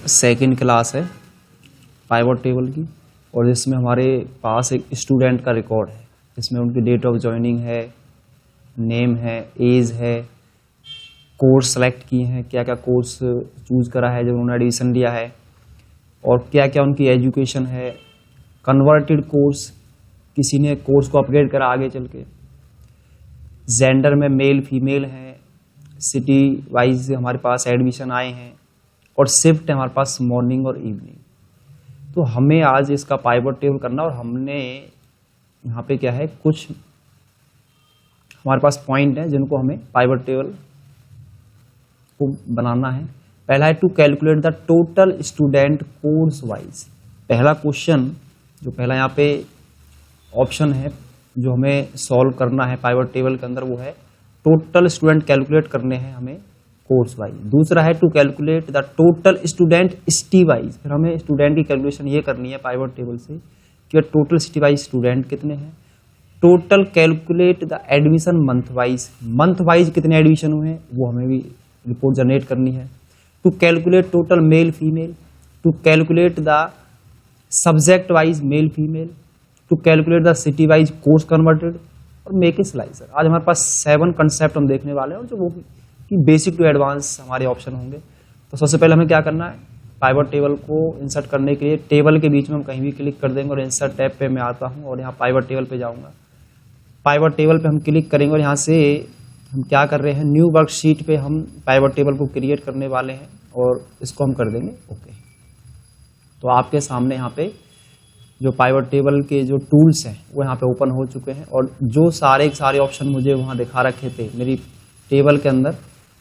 Second class है pivot table की, और जिसमें हमारे पास एक स्टूडेंट का रिकॉर्ड है, जिसमें उनकी डेट ऑफ ज्वाइनिंग है, नेम है, एज है, कोर्स सेलेक्ट किए हैं, क्या क्या कोर्स चूज करा है जब उन्होंने एडमिशन लिया है, और क्या क्या उनकी एजुकेशन है, कन्वर्टेड कोर्स, किसी ने कोर्स को अपग्रेड करा आगे चल के, जेंडर में मेल फीमेल है, सिटी वाइज हमारे पास एडमिशन आए हैं, और शिफ्ट है हमारे पास मॉर्निंग और इवनिंग। तो हमें आज इसका पाइवट टेबल करना, और हमने यहाँ पे क्या है, कुछ हमारे पास पॉइंट है जिनको हमें पाइवट टेबल को बनाना है। पहला है to calculate the total student course wise. पहला क्वेश्चन जो पहला यहाँ पे ऑप्शन है जो हमें सॉल्व करना है पाइवट टेबल के अंदर, वो है टोटल स्टूडेंट कैलकुलेट करने हैं हमें कोर्स वाइज। दूसरा है to calculate the total student city wise. फिर हमें स्टूडेंट की कैलकुलेशन ये करनी है पाइवट टेबल से कि टोटल सिटी वाइज स्टूडेंट कितने हैं। Total calculate the admission month wise कितने एडमिशन हुए हैं वो हमें भी रिपोर्ट जनरेट करनी है। To calculate total male female, to calculate the subject wise male female, to calculate the city wise course converted, और मेक ए स्लाइसर। आज हमारे पास 7 कंसेप्ट हम देखने वाले हैं, और जो वो कि बेसिक टू एडवांस हमारे ऑप्शन होंगे। तो सबसे पहले हमें क्या करना है, पाइवट टेबल को इंसर्ट करने के लिए टेबल के बीच में हम कहीं भी क्लिक कर देंगे, और इंसर्ट टैब पे मैं आता हूं और यहाँ पाइवट टेबल पे जाऊंगा। पाइवट टेबल पे हम क्लिक करेंगे, और यहाँ से हम क्या कर रहे हैं, न्यू वर्कशीट पे हम पाइवट टेबल को क्रिएट करने वाले हैं, और इसको हम कर देंगे ओके। तो आपके सामने यहाँ पे जो पाइवट टेबल के जो टूल्स हैं वो यहाँ पे ओपन हो चुके हैं, और जो सारे ऑप्शन मुझे वहाँ दिखा रखे थे मेरी टेबल के अंदर,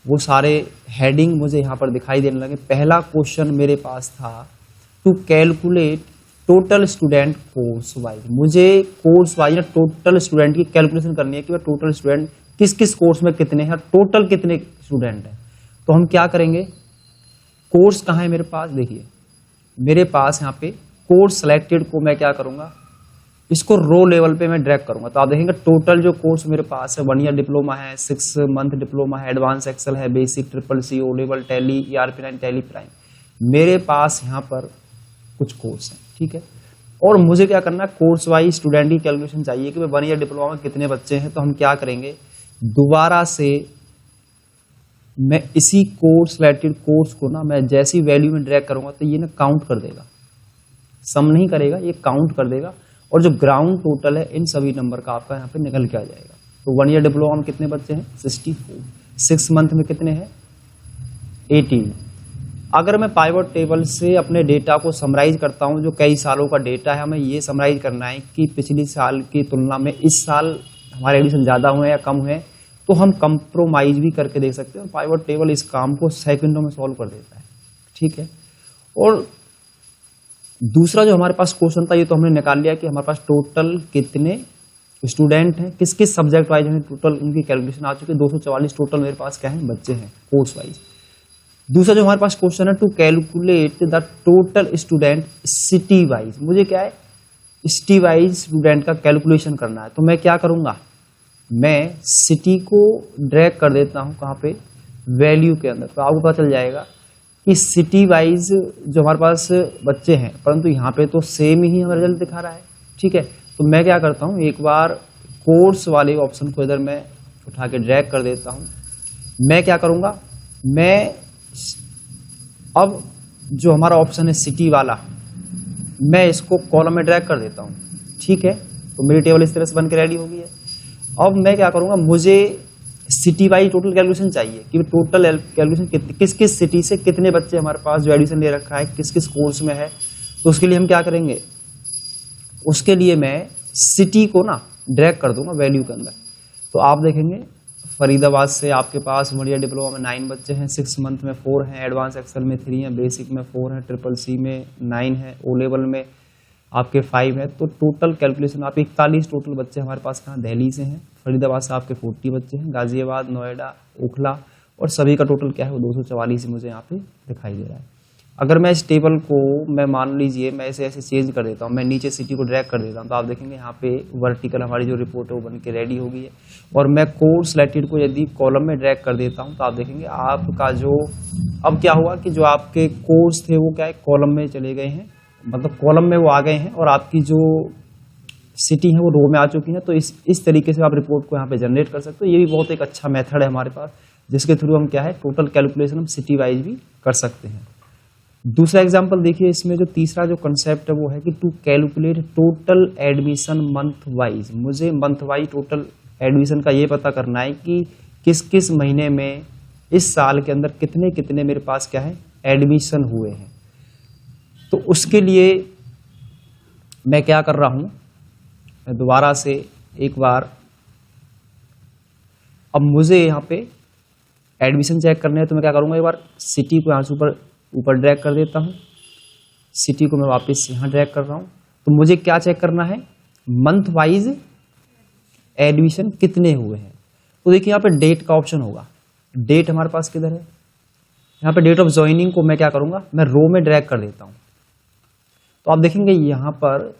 वो सारे हेडिंग मुझे यहाँ पर दिखाई देने लगे। पहला क्वेश्चन मेरे पास था to calculate total student course wise. मुझे कोर्स वाइज टोटल स्टूडेंट की कैलकुलेशन करनी है कि वह टोटल स्टूडेंट किस किस कोर्स में कितने हैं, टोटल कितने स्टूडेंट हैं। तो हम क्या करेंगे, कोर्स कहाँ है मेरे पास, देखिए मेरे पास यहाँ पे कोर्स सेलेक्टेड को मैं क्या करूंगा, इसको रो लेवल पे मैं ड्रैग करूंगा। तो आप देखेंगे टोटल जो कोर्स मेरे पास है, 1 ईयर डिप्लोमा है, 6 मंथ डिप्लोमा है, एडवांस एक्सेल है, basic triple C, O level, Tally, ERP9, Tally Prime. मेरे पास यहाँ पर कुछ कोर्स हैं, ठीक है। और मुझे क्या करना है, कोर्स वाइज स्टूडेंट की कैलकुलेशन चाहिए कि 1 ईयर डिप्लोमा में कितने बच्चे हैं। तो हम क्या करेंगे, दोबारा से मैं इसी कोर्स सेलेक्टेड कोर्स को ना मैं जैसी वैल्यू में ड्रैग करूंगा तो ये ना काउंट कर देगा, सम नहीं करेगा, ये काउंट कर देगा, और जो ग्राउंड टोटल है इन सभी नंबर का आपका यहाँ पे निकल के आ जाएगा। तो 1 ईयर डिप्लोमा में कितने बच्चे हैं, 64। 6 मंथ में कितने हैं, 18। अगर मैं पाइवट टेबल से अपने डेटा को समराइज करता हूँ, जो कई सालों का डेटा है, हमें ये समराइज करना है कि पिछली साल की तुलना में इस साल हमारे एडिशन ज़्यादा हुए या कम हुए, तो हम कंप्रोमाइज भी करके देख सकते हैं। पाइवट टेबल इस काम को सेकंडों में सॉल्व कर देता है, ठीक है। और दूसरा जो हमारे पास क्वेश्चन था, ये तो हमने निकाल लिया कि हमारे पास टोटल कितने स्टूडेंट हैं, किस किस सब्जेक्ट वाइज हमें टोटल उनकी कैलकुलेशन आ चुकी है। 244 टोटल मेरे पास क्या है, बच्चे हैं कोर्स वाइज। दूसरा जो हमारे पास क्वेश्चन है to calculate the total student city wise. मुझे क्या है, सिटी वाइज स्टूडेंट का कैलकुलेशन करना है। तो मैं क्या करूंगा, मैं सिटी को ड्रैग कर देता हूं कहाँ पे, वैल्यू के अंदर। तो आपको पता चल जाएगा कि सिटी वाइज जो हमारे पास बच्चे हैं, परंतु यहाँ पे तो सेम ही हमें रिजल्ट दिखा रहा है, ठीक है। तो मैं क्या करता हूँ, एक बार कोर्स वाले ऑप्शन को इधर मैं उठा के ड्रैग कर देता हूँ। मैं क्या करूँगा, मैं अब जो हमारा ऑप्शन है सिटी वाला, मैं इसको कॉलम में ड्रैग कर देता हूँ, ठीक है। तो मेरी टेबल इस तरह से बन के रेडी हो गई है। अब मैं क्या करूँगा, मुझे सिटी वाइज टोटल कैलकुलेशन चाहिए कि टोटल कैलकुलेशन किस किस सिटी से कितने बच्चे हमारे पास जो एडमिशन ले रखा है, किस किस कोर्स में है। तो उसके लिए हम क्या करेंगे, उसके लिए मैं सिटी को ना ड्रैग कर दूंगा वैल्यू के अंदर। तो आप देखेंगे फरीदाबाद से आपके पास 1 ईयर डिप्लोमा में 9 बच्चे हैं, 6 मंथ में 4 हैं, एडवांस एक्सेल में 3 हैं, बेसिक में 4 हैं, ट्रिपल सी में 9 है, ओ लेवल में आपके 5 है। तो टोटल कैलकुलेशन आप 41 टोटल बच्चे हमारे पास कहाँ, दिल्ली से हैं। फरीदाबाद से आपके 40 बच्चे हैं, गाजियाबाद, नोएडा, ओखला, और सभी का टोटल क्या है वो 244 मुझे यहाँ पे दिखाई दे रहा है। अगर मैं इस टेबल को मैं मान लीजिए मैं ऐसे ऐसे चेंज कर देता हूँ, मैं नीचे सिटी को ड्रैग कर देता हूँ, तो आप देखेंगे यहाँ पे वर्टिकल हमारी जो रिपोर्ट है वो बन के रेडी हो गई है। और मैं कोर्स सिलेक्टेड को यदि कॉलम में ड्रैग कर देता हूँ तो आप देखेंगे आपका जो अब क्या हुआ कि जो आपके कोर्स थे वो क्या है कॉलम में चले गए हैं, मतलब कॉलम में वो आ गए हैं और आपकी जो सिटी है वो रो में आ चुकी है। तो इस तरीके से आप रिपोर्ट को यहाँ पे जनरेट कर सकते हो। ये भी बहुत एक अच्छा मेथड है हमारे पास, जिसके थ्रू हम क्या है टोटल कैलकुलेशन हम सिटी वाइज भी कर सकते हैं। दूसरा एग्जांपल देखिए, इसमें जो तीसरा जो कंसेप्ट है वो है कि to calculate total admission month wise. मुझे मंथ वाइज टोटल एडमिशन का ये पता करना है कि किस किस महीने में इस साल के अंदर कितने कितने मेरे पास क्या है एडमिशन हुए हैं। तो उसके लिए मैं क्या कर रहा हूं, मैं दोबारा से एक बार, अब मुझे यहाँ पे एडमिशन चेक करने हैं तो मैं क्या करूंगा, एक बार सिटी को यहाँ से ऊपर ड्रैग कर देता हूँ, सिटी को मैं वापस यहाँ ड्रैग कर रहा हूँ। तो मुझे क्या चेक करना है, मंथ वाइज एडमिशन कितने हुए हैं। तो देखिए यहाँ पे डेट का ऑप्शन होगा, डेट हमारे पास किधर है, यहाँ पे डेट ऑफ ज्वाइनिंग को मैं क्या करूंगा, मैं रो में ड्रैग कर देता हूँ। तो आप देखेंगे यहाँ पर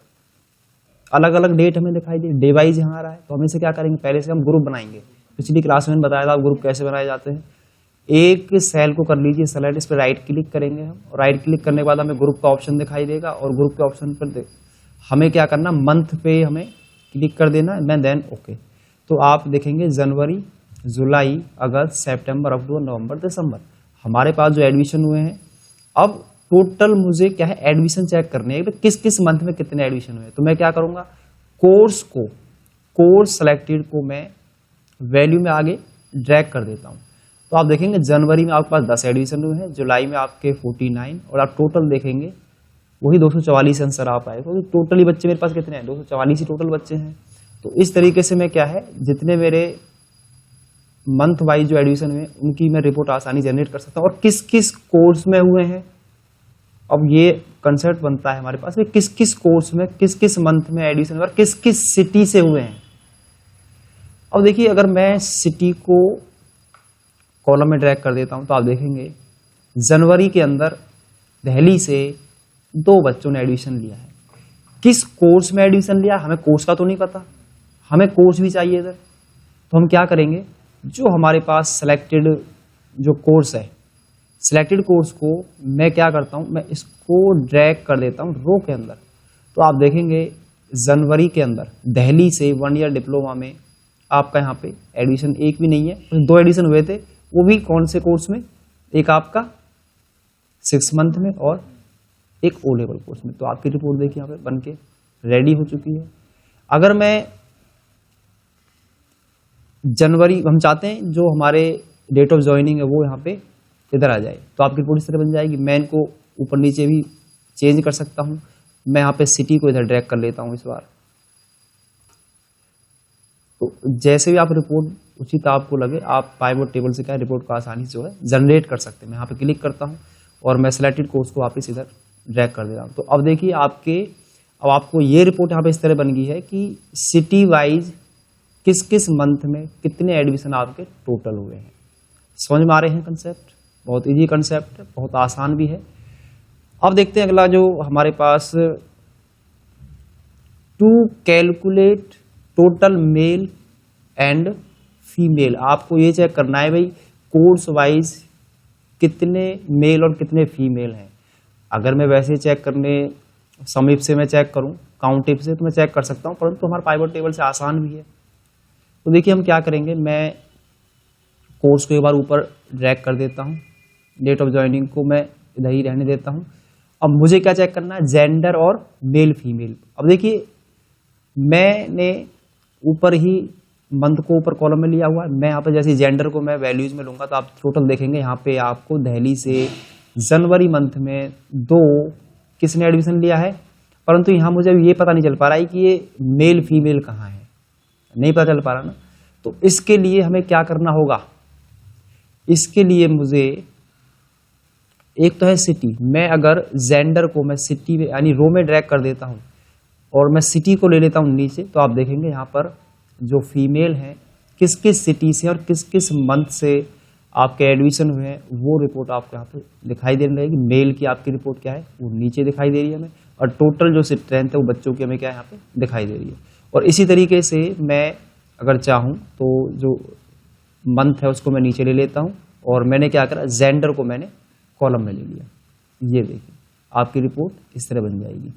अलग अलग डेट हमें दिखाई दे, डे वाइज यहाँ आ रहा है। तो हम इसे क्या करेंगे, पहले से हम ग्रुप बनाएंगे। पिछली क्लास में बताया था ग्रुप कैसे बनाए जाते हैं। एक सेल को कर लीजिए सेलेक्ट, इस पर राइट क्लिक करेंगे हम, और राइट क्लिक करने के बाद हमें ग्रुप का ऑप्शन दिखाई देगा, और ग्रुप के ऑप्शन पर हमें क्या करना, मंथ पे हमें क्लिक कर देना है, देन ओके। तो आप देखेंगे जनवरी, जुलाई, अगस्त, सितंबर, अक्टूबर, नवंबर, दिसंबर हमारे पास जो एडमिशन हुए हैं। अब टोटल मुझे क्या है एडमिशन चेक करने हैं, किस किस मंथ में कितने एडमिशन हुए। तो मैं क्या करूंगा, कोर्स सेलेक्टेड को मैं वैल्यू में आगे ड्रैग कर देता हूं। तो आप देखेंगे जनवरी में आपके पास 10 एडमिशन हुए हैं, जुलाई में आपके 49, और आप टोटल देखेंगे वही 244 आंसर आ पाए, क्योंकि टोटली बच्चे मेरे पास कितने हैं, 244 ही टोटल बच्चे हैं। तो इस तरीके से मैं क्या है जितने मेरे मंथ वाइज जो एडमिशन हुए उनकी मैं रिपोर्ट आसानी जनरेट कर सकता हूँ, और किस किस कोर्स में हुए हैं। अब ये कंसेप्ट बनता है हमारे पास कि किस किस कोर्स में किस किस मंथ में एडमिशन हुआ, किस किस सिटी से हुए हैं। अब देखिए अगर मैं सिटी को कॉलम में ड्रैग कर देता हूं तो आप देखेंगे जनवरी के अंदर दिल्ली से 2 बच्चों ने एडमिशन लिया है। किस कोर्स में एडमिशन लिया हमें कोर्स का तो नहीं पता, हमें कोर्स भी चाहिए इधर। तो हम क्या करेंगे, जो हमारे पास सिलेक्टेड जो कोर्स है, सिलेक्टेड कोर्स को मैं क्या करता हूं, मैं इसको ड्रैग कर देता हूं रो के अंदर। तो आप देखेंगे जनवरी के अंदर दिल्ली से 1 ईयर डिप्लोमा में आपका यहाँ पे एडमिशन एक भी नहीं है, 2 एडमिशन हुए थे, वो भी कौन से कोर्स में, एक आपका 6 मंथ में और एक ओ लेवल कोर्स में। तो आपकी रिपोर्ट देखिए यहाँ पे बन के रेडी हो चुकी है। अगर मैं जनवरी, हम चाहते हैं जो हमारे डेट ऑफ ज्वाइनिंग है वो यहाँ पे इधर आ जाए, तो आपकी रिपोर्ट इस तरह बन जाएगी। मैं इनको ऊपर नीचे भी चेंज कर सकता हूँ। मैं यहाँ पे सिटी को इधर ड्रैग कर लेता हूँ इस बार। तो जैसे भी आप रिपोर्ट उचित आपको लगे, आप पाइवट टेबल से क्या रिपोर्ट को आसानी से जो है जनरेट कर सकते हैं। मैं यहाँ पे क्लिक करता हूँ और मैं सिलेक्टेड कोर्स को वापस इधर ड्रैग कर दे रहा हूँ। तो अब देखिए अब आपको ये रिपोर्ट यहाँ पे इस तरह बन गई है कि सिटी वाइज किस किस मंथ में कितने एडमिशन आपके टोटल हुए हैं। समझ में आ रहे हैं कंसेप्ट? बहुत इजी कंसेप्ट है, बहुत आसान भी है। अब देखते हैं अगला जो हमारे पास, to calculate total male and female. आपको ये चेक करना है भाई कोर्स वाइज कितने मेल और कितने फीमेल हैं। अगर मैं वैसे चेक करने समीप से मैं चेक करूं, काउंट टिप से, तो मैं चेक कर सकता हूं, परंतु हमारे पाइवट टेबल से आसान भी है। तो देखिए हम क्या करेंगे, मैं कोर्स को एक बार ऊपर ड्रैग कर देता हूं, डेट ऑफ ज्वाइनिंग को मैं इधर ही रहने देता हूं। अब मुझे क्या चेक करना है, जेंडर और मेल फीमेल। अब देखिए मैंने ऊपर ही मंथ को ऊपर कॉलम में लिया हुआ है। मैं यहाँ पे जैसे जेंडर को मैं वैल्यूज में लूंगा तो आप टोटल देखेंगे यहाँ पे आपको दिल्ली से जनवरी मंथ में 2 किसने एडमिशन लिया है, परंतु यहाँ मुझे ये पता नहीं चल पा रहा है कि ये मेल फीमेल कहाँ है, नहीं पता चल पा रहा ना। तो इसके लिए हमें क्या करना होगा, इसके लिए मुझे एक तो है सिटी। मैं अगर जेंडर को मैं सिटी में यानी रो में ड्रैग कर देता हूँ और मैं सिटी को ले लेता हूँ नीचे, तो आप देखेंगे यहाँ पर जो फीमेल हैं किस किस सिटी से और किस किस मंथ से आपके एडमिशन हुए हैं वो रिपोर्ट आपको यहाँ पे दिखाई देने लगेगी। मेल की आपकी रिपोर्ट क्या है वो नीचे दिखाई दे रही है हमें, और टोटल जो स्ट्रेंथ है वो बच्चों की हमें क्या है यहाँ पे दिखाई दे रही है। और इसी तरीके से मैं अगर चाहूँ तो जो मंथ है उसको मैं नीचे ले लेता हूँ, और मैंने क्या करा, जेंडर को मैंने कॉलम में ले लिया। ये देखिए आपकी रिपोर्ट इस तरह बन जाएगी।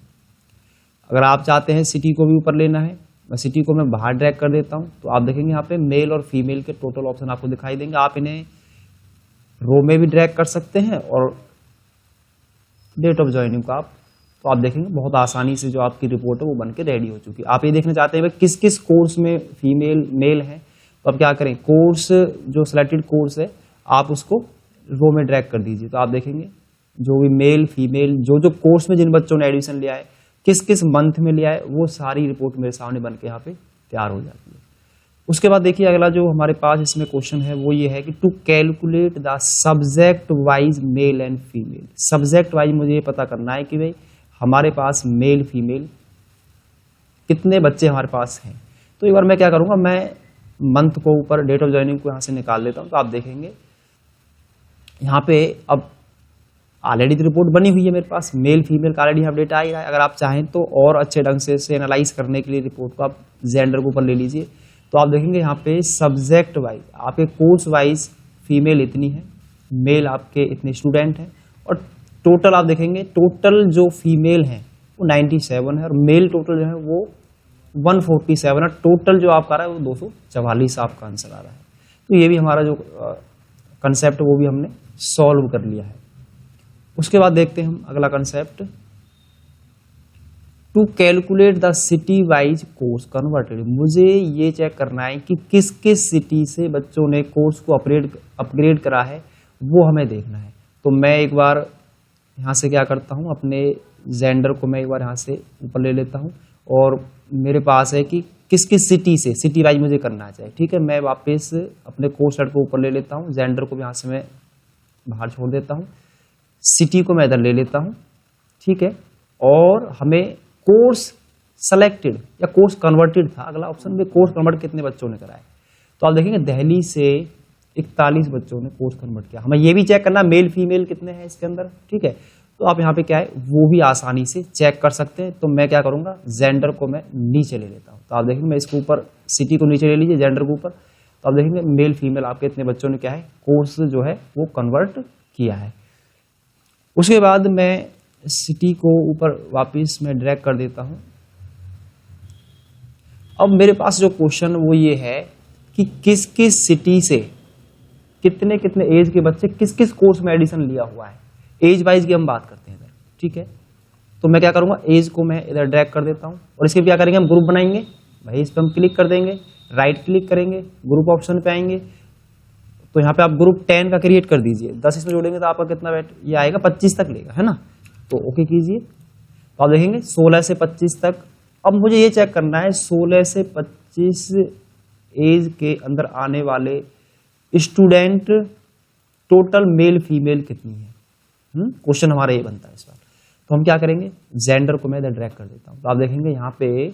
अगर आप चाहते हैं सिटी को भी ऊपर लेना है, मैं सिटी को मैं बाहर ड्रैग कर देता हूँ, तो आप देखेंगे यहाँ पे मेल और फीमेल के टोटल ऑप्शन आपको दिखाई देंगे। आप इन्हें रो में भी ड्रैग कर सकते हैं, और डेट ऑफ ज्वाइनिंग को तो आप देखेंगे बहुत आसानी से जो आपकी रिपोर्ट है वो बन के रेडी हो चुकी है। आप ये देखना चाहते हैं किस किस कोर्स में फीमेल मेल है, तो आप क्या करें, कोर्स जो सिलेक्टेड कोर्स है आप उसको रो में ड्रैग कर दीजिए। तो आप देखेंगे जो भी मेल फीमेल जो जो कोर्स में जिन बच्चों ने एडमिशन लिया है, किस किस मंथ में लिया है, वो सारी रिपोर्ट मेरे सामने बन के यहाँ पे तैयार हो जाती है। उसके बाद देखिए अगला जो हमारे पास इसमें क्वेश्चन है वो ये है कि to calculate the subject wise male and female. Subject wise मुझे ये पता करना है कि भाई हमारे पास मेल फीमेल कितने बच्चे हमारे पास हैं। तो एक बार मैं क्या करूंगा, मैं मंथ को ऊपर डेट ऑफ ज्वाइनिंग को यहाँ से निकाल लेता हूँ। तो आप देखेंगे यहाँ पे अब ऑलरेडी तो रिपोर्ट बनी हुई है मेरे पास, मेल फीमेल का ऑलरेडी यहाँ डेटा आ ही रहा है। अगर आप चाहें तो और अच्छे ढंग से एनालाइज करने के लिए रिपोर्ट को आप जेंडर के ऊपर ले लीजिए। तो आप देखेंगे यहाँ पे सब्जेक्ट वाइज आपके कोर्स वाइज फीमेल इतनी है, मेल आपके इतने स्टूडेंट हैं, और टोटल आप देखेंगे टोटल जो फीमेल हैं वो 97 है, और मेल टोटल जो है वो 147 है। टोटल जो आपका आ रहा है वो 244 आपका आंसर आ रहा है। तो ये भी हमारा जो कंसेप्ट वो भी हमने सॉल्व कर लिया है। उसके बाद देखते हैं हम अगला concept, to calculate the city wise course converted. मुझे ये चेक करना है कि किस किस सिटी से बच्चों ने कोर्स को अपग्रेड करा है, वो हमें देखना है। तो मैं एक बार यहाँ से क्या करता हूँ, अपने जेंडर को मैं एक बार यहाँ से ऊपर ले लेता हूँ, और मेरे पास है कि किस किस सिटी से, सिटी वाइज मुझे करना चाहिए। ठीक है, मैं वापस अपने कोर्स हेड को ऊपर ले लेता हूँ, जेंडर को भी यहाँ से मैं बाहर छोड़ देता हूँ, सिटी को मैं इधर ले लेता हूँ। ठीक है, और हमें कोर्स सेलेक्टेड या कोर्स कन्वर्टेड था अगला ऑप्शन में, कोर्स कन्वर्ट कितने बच्चों ने कराया। तो आप देखेंगे दिल्ली से 41 बच्चों ने कोर्स कन्वर्ट किया। हमें ये भी चेक करना मेल फीमेल कितने हैं इसके अंदर। ठीक है, तो आप यहाँ पे क्या है वो भी आसानी से चेक कर सकते हैं। तो मैं क्या करूंगा, जेंडर को मैं नीचे ले लेता हूँ। तो आप देखेंगे मैं इसको ऊपर, सिटी को नीचे ले लीजिए, जेंडर को ऊपर। तो आप देखेंगे मेल फीमेल आपके इतने बच्चों ने क्या है कोर्स जो है वो कन्वर्ट किया है। उसके बाद मैं सिटी को ऊपर वापस मैं ड्रैग कर देता हूं। अब मेरे पास जो क्वेश्चन वो ये है कि किस किस सिटी से कितने कितने एज के बच्चे किस किस कोर्स में एडिशन लिया हुआ है। एज वाइज की हम बात करते हैं इधर। ठीक है, तो मैं क्या करूंगा, एज को मैं इधर ड्रैग कर देता हूं, और इसके क्या करेंगे हम ग्रुप बनाएंगे। भाई इस पर हम क्लिक कर देंगे, राइट क्लिक करेंगे, ग्रुप ऑप्शन पे आएंगे। तो यहाँ पे आप ग्रुप 10 का क्रिएट कर दीजिए, 10 इसमें जोड़ेंगे तो आपका कितना वेट ये आएगा, 25 तक लेगा, है ना। तो ओके कीजिए। तो आप देखेंगे 16 से 25 तक। अब मुझे ये चेक करना है 16 से 25 एज के अंदर आने वाले स्टूडेंट टोटल मेल फीमेल कितनी है। क्वेश्चन हमारा ये बनता है इस बार। तो हम क्या करेंगे, जेंडर को मैं इधर ड्रैग कर देता हूँ। तो आप देखेंगे यहाँ पे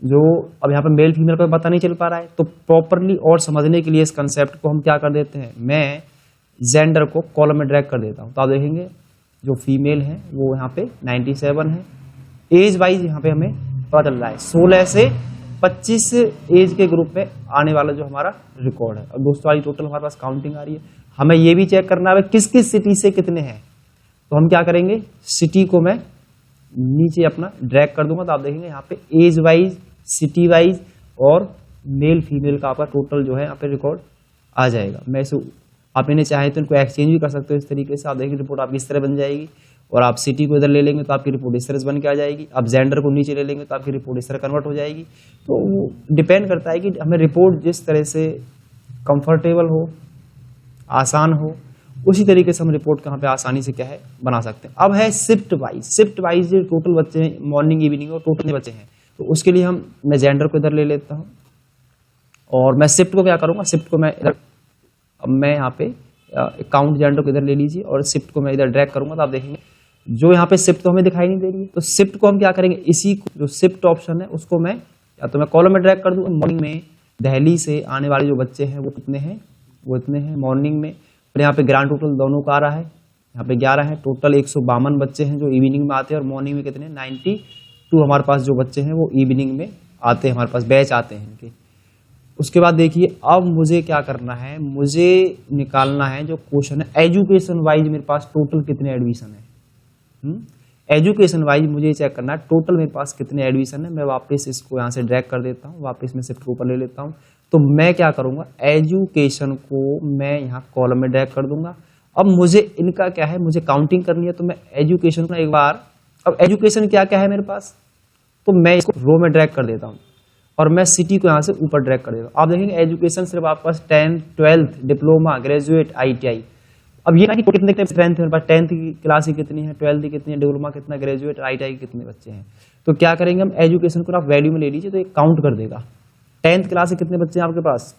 जो अब यहाँ पे मेल फीमेल का पता नहीं चल पा रहा है, तो प्रॉपरली और समझने के लिए इस कंसेप्ट को हम क्या कर देते हैं, मैं जेंडर को कॉलम में ड्रैग कर देता हूँ। तो आप देखेंगे जो फीमेल है वो यहाँ पे 97 है। एज वाइज यहाँ पे हमें पता चल रहा है 16 से 25 एज के ग्रुप में आने वाला जो हमारा रिकॉर्ड है। और दोस्तों वाली टोटल हमारे पास काउंटिंग आ रही है। हमें ये भी चेक करना है किस किस सिटी से कितने हैं। तो हम क्या करेंगे, सिटी को मैं नीचे अपना ड्रैग कर दूंगा। तो आप देखेंगे यहाँ पे एज वाइज, सिटी वाइज और मेल फीमेल का आपका टोटल जो है यहाँ पे रिकॉर्ड आ जाएगा। मैं इसे आप इन्हें चाहें तो इनको एक्सचेंज भी कर सकते हो इस तरीके से। आप देखेंगे रिपोर्ट आपकी इस तरह बन जाएगी, और आप सिटी को इधर ले लेंगे तो आपकी रिपोर्ट इस तरह से बन के आ जाएगी। आप जेंडर को नीचे ले लेंगे तो आपकी रिपोर्ट इस तरह कन्वर्ट हो जाएगी। तो वो डिपेंड करता है कि हमें रिपोर्ट जिस तरह से कंफर्टेबल हो, आसान हो, उसी तरीके से हम रिपोर्ट कहाँ पे आसानी से क्या है बना सकते हैं। अब है शिफ्ट वाइज। शिफ्ट वाइज जो टोटल बच्चे हैं मॉर्निंग इवनिंग और टोटल बच्चे हैं, तो उसके लिए मैं जेंडर को इधर ले लेता हूँ, और मैं शिफ्ट को क्या करूँगा, शिफ्ट को मैं इधर, अब मैं यहाँ पे काउंट जेंडर को इधर ले लीजिए और शिफ्ट को मैं इधर ड्रैग करूँगा। तो आप देखेंगे जो यहाँ पे शिफ्ट तो हमें दिखाई नहीं दे रही है। तो शिफ्ट को हम क्या करेंगे, इसी जो शिफ्ट ऑप्शन है उसको मैं या तो मैं कॉलम में ड्रैग कर दूँ। मॉर्निंग में दिल्ली से आने वाले जो बच्चे हैं वो कितने हैं, वो इतने हैं मॉर्निंग में। फिर यहाँ पे ग्रांड टोटल दोनों का आ रहा है, यहाँ पे 11 है। टोटल 152 बच्चे हैं जो इवनिंग में आते हैं, और मॉर्निंग में कितने 92 हमारे पास जो बच्चे हैं वो इवनिंग में आते हैं, हमारे पास बैच आते हैं इनके। उसके बाद देखिए अब मुझे क्या करना है, मुझे निकालना है जो क्वेश्चन है एजुकेशन वाइज मेरे पास टोटल कितने एडमिशन है। एजुकेशन वाइज मुझे चेक करना है टोटल मेरे पास कितने एडमिशन है। मैं वापस इसको यहाँ से ड्रैग कर देता हूँ, वापस में शिफ्ट के ऊपर ले लेता हूँ। तो मैं क्या करूँगा, एजुकेशन को मैं यहाँ कॉलम में ड्रैग कर दूंगा। अब मुझे इनका क्या है, मुझे काउंटिंग करनी है, तो मैं एजुकेशन को एक बार, अब एजुकेशन क्या क्या है मेरे पास, तो मैं इसको रो में ड्रैग कर देता हूँ और मैं सिटी को यहाँ से ऊपर ड्रैग कर देता हूँ। आप देखेंगे एजुकेशन सिर्फ आपके पास 10th 12th diploma graduate ITI। अब ये ना कि कितने स्ट्रेंथ है मेरे पास, 10th की क्लास की कितनी है, 12th की कितनी है, डिप्लोमा कितना, ग्रेजुएट ITI के कितने बच्चे हैं। तो क्या करेंगे हम, एजुकेशन को आप वैल्यू में ले लीजिए तो एक काउंट कर देगा। 10th क्लास के कितने बच्चे हैं आपके पास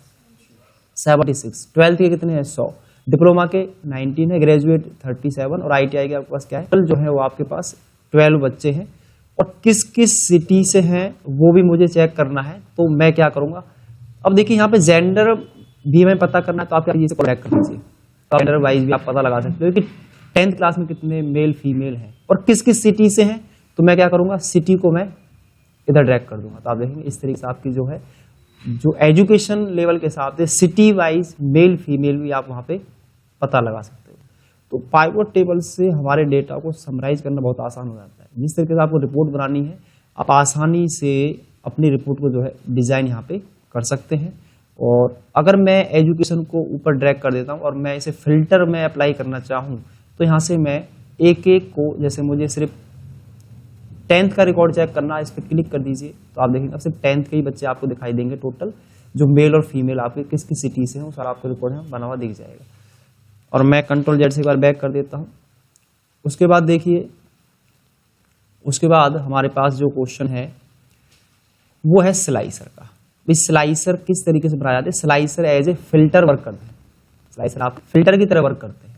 76, 12th के कितने हैं 100, डिप्लोमा के 19 है, ग्रेजुएट 37 और ITI के आपके पास क्या है कल जो है वो आपके पास 12 बच्चे हैं। और किस किस सिटी से हैं वो भी मुझे चेक करना है। तो मैं क्या करूंगा, अब देखिए यहाँ पे जेंडर भी हमें पता करना है, तो आप इसे कॉन्टैक्ट कर लीजिए, जेंडर वाइज भी आप पता लगा सकते हो कि 10th क्लास में कितने मेल फीमेल हैं और किस किस सिटी से हैं। तो मैं क्या करूंगा, सिटी को मैं इधर ड्रैग कर दूंगा। तो आप देखेंगे इस तरीके से आपकी जो है जो एजुकेशन लेवल के हिसाब से सिटी वाइज मेल फीमेल भी आप वहां पे पता लगा सकते हो। तो पाइवट टेबल से हमारे डेटा को समराइज करना बहुत आसान हो जाता है। जिस तरीके से आपको रिपोर्ट बनानी है, आप आसानी से अपनी रिपोर्ट को जो है डिजाइन यहाँ पे कर सकते हैं। और अगर मैं एजुकेशन को ऊपर ड्रैग कर देता हूँ और मैं इसे फिल्टर में अप्लाई करना चाहूँ, तो यहाँ से मैं एक एक को, जैसे मुझे सिर्फ 10th का रिकॉर्ड चेक करना, इस पर क्लिक कर दीजिए तो आप देखेंगे सिर्फ 10th के ही बच्चे आपको दिखाई देंगे टोटल, जो मेल और फीमेल आपके किस किस सिटी से हैं वो सारा आपको रिकॉर्ड है बना हुआ दिख जाएगा। और मैं Ctrl Z से एक बार बैक कर देता हूँ। उसके बाद देखिए, उसके बाद हमारे पास जो क्वेश्चन है वो है स्लाइसर का। इस स्लाइसर किस तरीके से बनाया जाता है, slicer as a filter work करते हैं। स्लाइसर आप फिल्टर की तरह वर्क करते हैं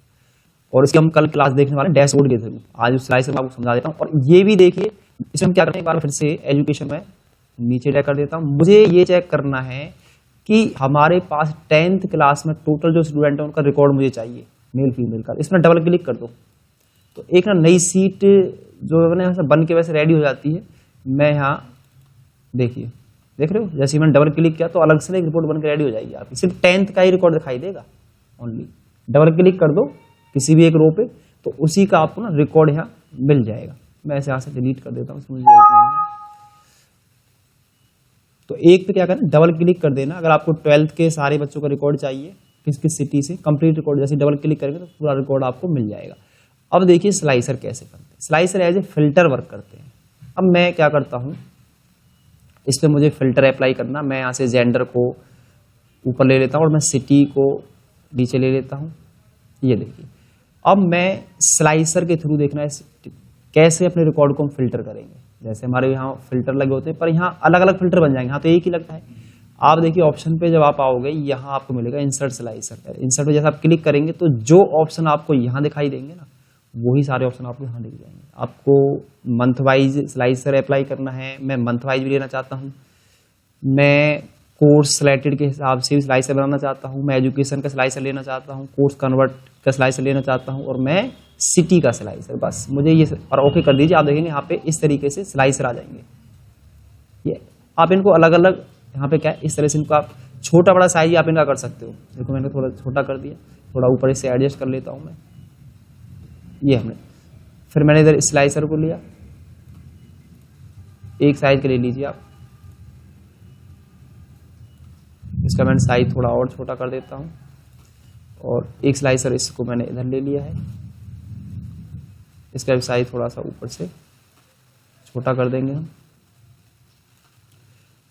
और इसकी हम कल क्लास देखने वाले डैशबोर्ड के थ्रू। आज उस स्लाइसर में आपको समझा देता हूँ। और ये भी देखिए इसमें हम क्या करते हैं, एक बार फिर से एजुकेशन में नीचे ड्रैग कर देता हूँ। मुझे ये चेक करना है कि हमारे पास 10th क्लास में टोटल जो स्टूडेंट है उनका रिकॉर्ड मुझे चाहिए, मेल फीमेल का। इसमें डबल क्लिक कर दो तो एक ना नई सीट जो है बन के वैसे रेडी हो जाती है। मैं यहाँ देखिए, देख रहे हो, जैसे मैंने डबल क्लिक किया तो अलग से एक रिपोर्ट बन के रेडी हो जाएगी आपकी। सिर्फ 10th का ही रिकॉर्ड दिखाई देगा ओनली। डबल क्लिक कर दो किसी भी एक रो पे तो उसी का आपको ना रिकॉर्ड यहाँ मिल जाएगा। मैं ऐसे यहाँ से डिलीट कर देता हूँ, मुझे जरूरत नहीं है। तो एक पे क्या करना, डबल क्लिक कर देना। अगर आपको 12th के सारे बच्चों का रिकॉर्ड चाहिए किस किस सिटी से, कंप्लीट रिकॉर्ड, जैसे डबल क्लिक करेंगे तो पूरा रिकॉर्ड आपको मिल जाएगा। अब देखिए स्लाइसर कैसे करते हैं। Slicer as a filter work करते हैं। अब मैं क्या करता हूँ, इस पर मुझे फिल्टर अप्लाई करना। मैं यहाँ से जेंडर को ऊपर ले लेता हूँ और मैं सिटी को नीचे ले लेता हूँ। ये देखिए, अब मैं स्लाइसर के थ्रू देखना है कैसे अपने रिकॉर्ड को हम फिल्टर करेंगे। जैसे हमारे यहाँ फिल्टर लगे होते हैं पर यहाँ अलग अलग फिल्टर बन जाएंगे, यहाँ तो एक ही लगता है। आप देखिए ऑप्शन पे जब आप आओगे यहाँ आपको मिलेगा इंसर्ट स्लाइसर। इंसर्ट पे जैसे आप क्लिक करेंगे तो जो ऑप्शन आपको यहाँ दिखाई देंगे ना, वही सारे ऑप्शन आपको यहाँ दिख जाएंगे। आपको मंथ वाइज स्लाइसर अप्लाई करना है, मैं मंथ वाइज भी लेना चाहता हूँ, मैं कोर्स सिलेक्टेड के हिसाब से भी स्लाइसर बनाना चाहता हूँ, मैं एजुकेशन का स्लाइसर लेना चाहता हूँ, कोर्स कन्वर्ट का स्लाइसर लेना चाहता हूँ, और मैं सिटी का स्लाइसर। बस मुझे ये और ओके कर दीजिए। आप देखेंगे यहाँ पे इस तरीके से स्लाइसर आ जाएंगे। ये आप इनको अलग अलग यहाँ पे क्या है, इस तरह से इनको आप छोटा बड़ा साइज आप इनका कर सकते हो। देखो मैंने थोड़ा छोटा कर दिया, थोड़ा ऊपर इससे एडजस्ट कर लेता हूँ मैं। ये हमने फिर मैंने इधर स्लाइसर को लिया, एक साइज के ले लीजिए आप। इसका मैंने साइज थोड़ा और छोटा कर देता हूँ और एक स्लाइसर इसको मैंने इधर ले लिया है, इसका भी साइज थोड़ा सा ऊपर से छोटा कर देंगे हम।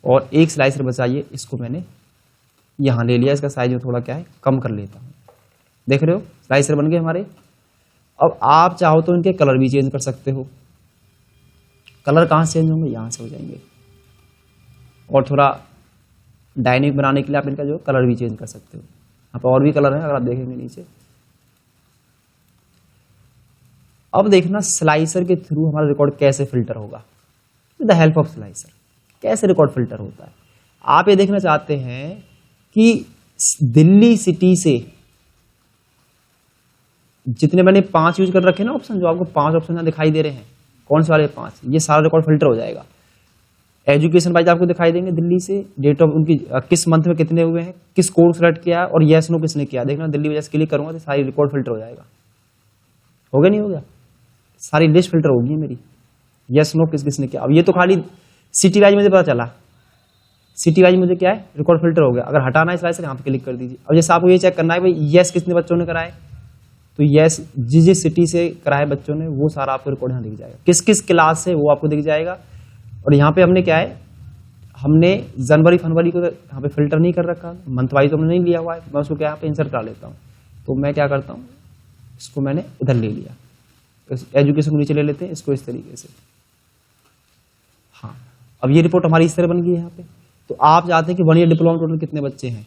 और एक स्लाइसर बचाइए, इसको मैंने यहाँ ले लिया, इसका साइज में थोड़ा क्या है कम कर लेता हूँ। देख रहे हो स्लाइसर बन गए हमारे। अब आप चाहो तो इनके कलर भी चेंज कर सकते हो। कलर कहाँ से चेंज होंगे, यहाँ से हो जाएंगे। और थोड़ा डायनेमिक बनाने के लिए आप इनका जो कलर भी चेंज कर सकते हो। यहाँ पर और भी कलर है अगर आप देखेंगे नीचे। अब देखना स्लाइसर के थ्रू हमारा रिकॉर्ड कैसे फिल्टर होगा, with the help of slicer कैसे रिकॉर्ड फिल्टर होता है। आप ये देखना चाहते हैं कि दिल्ली सिटी से जितने मैंने 5 यूज कर रखे ना ऑप्शन, जो आपको 5 ऑप्शन यहाँ दिखाई दे रहे हैं, कौन से वाले 5, ये सारा रिकॉर्ड फिल्टर हो जाएगा। एजुकेशन वाइज आपको दिखाई देंगे, दिल्ली से डेट ऑफ उनकी किस मंथ में कितने हुए हैं, किस कोर्स सेलेक्ट किया है और येस नो किसने किया। देखना दिल्ली वजह से क्लिक करूंगा तो सारी रिकॉर्ड फिल्टर हो जाएगा। हो गया नहीं हो गया, सारी लिस्ट फिल्टर होगी मेरी, येस नो किस किसने किया। अब ये तो खाली सिटी वाइज मुझे पता चला, सिटी वाइज मुझे क्या है रिकॉर्ड फिल्टर हो गया। अगर हटाना है स्लाइसर यहाँ पे क्लिक कर दीजिए। अब जैसे आपको ये चेक करना है भाई येस कितने बच्चों ने कराए, तो येस जिस सिटी से कराए बच्चों ने वो सारा आपको रिकॉर्ड यहाँ दिख जाएगा, किस किस क्लास से वो आपको दिख जाएगा। और यहाँ पे हमने क्या है, हमने जनवरी फरवरी को यहाँ पे फिल्टर नहीं कर रखा, मंथ वाइज तो हमने नहीं लिया हुआ है, मैं उसको क्या यहाँ पे इंसर्ट करा लेता हूँ। तो मैं क्या करता हूँ, इसको मैंने इधर ले लिया, एजुकेशन को नीचे ले लेते हैं इसको इस तरीके से। हाँ, अब ये रिपोर्ट हमारी इस तरह बन गई है यहाँ पे। तो आप चाहते हैं कि 1 ईयर डिप्लोमा टोटल कितने बच्चे हैं,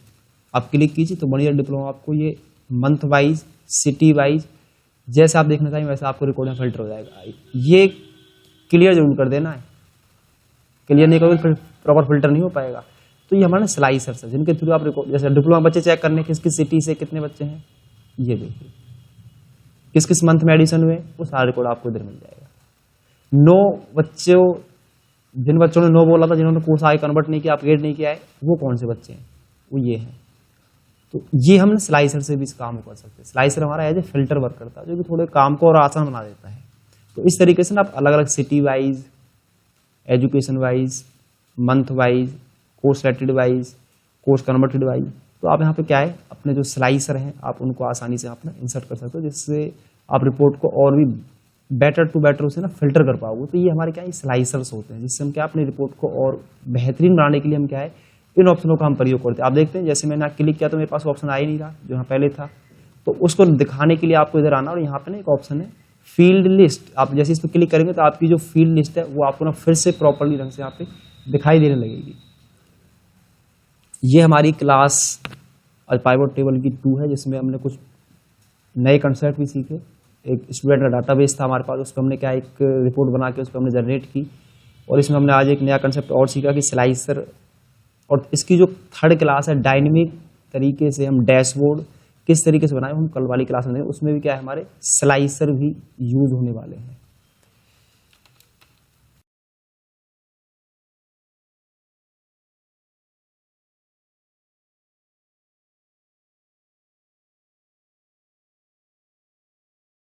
आप क्लिक कीजिए तो 1 ईयर डिप्लोमा आपको ये मंथ वाइज सिटी वाइज जैसे आप देखना चाहिए वैसे आपको रिकॉर्ड में फिल्टर हो जाएगा। ये क्लियर जरूर कर देना है, क्लियर नहीं करोगे फिर प्रॉपर फिल्टर नहीं हो पाएगा। तो ये हमारा स्लाइसर है जिनके थ्रू आप रिकॉर्ड, जैसे डिप्लोमा बच्चे चेक करने किस किस सिटी से कितने बच्चे हैं, ये देखिए किस किस मंथ में एडिशन हुए, वो सारा रिकॉर्ड आपको इधर मिल जाएगा। 9 बच्चों, जिन बच्चों ने 9 बोला था, जिन्होंने कोर्स आगे कन्वर्ट नहीं किया, अपग्रेड नहीं किया है, वो कौन से बच्चे हैं, वो ये हैं। तो ये हम स्लाइसर से भी इस काम को कर सकते हैं। स्लाइसर हमारा एज ए फिल्टर वर्क करता है जो कि थोड़े काम को और आसान बना देता है। तो इस तरीके से ना आप अलग अलग city wise, education wise, month wise, course related wise, course converted wise, तो आप यहाँ पे क्या है अपने जो स्लाइसर हैं आप उनको आसानी से आप ना इंसर्ट कर सकते हो, जिससे आप रिपोर्ट को और भी बेटर टू बेटर उसे ना फिल्टर कर पाओगे। तो ये हमारे क्या है स्लाइसर्स होते हैं, जिससे हम क्या अपनी रिपोर्ट को और बेहतरीन बनाने के लिए हम क्या है इन ऑप्शनों का हम प्रयोग करते हैं। आप देखते हैं जैसे मैंने क्लिक किया तो मेरे पास ऑप्शन आ ही नहीं रहा जो यहाँ पहले था, तो उसको दिखाने के लिए आपको इधर आना और यहाँ पे ना एक ऑप्शन है फील्ड लिस्ट। आप जैसे इस पर क्लिक करेंगे तो आपकी जो फील्ड लिस्ट है वो आपको ना फिर से प्रॉपरली ढंग से यहाँ पे दिखाई देने लगेगी। ये हमारी क्लास और पाइवट टेबल की 2 है, जिसमें हमने कुछ नए कंसेप्ट भी सीखे। एक स्टूडेंट का डाटाबेस था हमारे पास, उस पर हमने क्या एक रिपोर्ट बना के उस पर हमने जनरेट की, और इसमें हमने आज एक नया कंसेप्ट और सीखा कि स्लाइसर, और इसकी जो 3rd क्लास है डायनेमिक तरीके से हम डैशबोर्ड किस तरीके से बनाए हम कल वाली क्लास में, उसमें भी क्या है हमारे स्लाइसर भी यूज होने वाले हैं।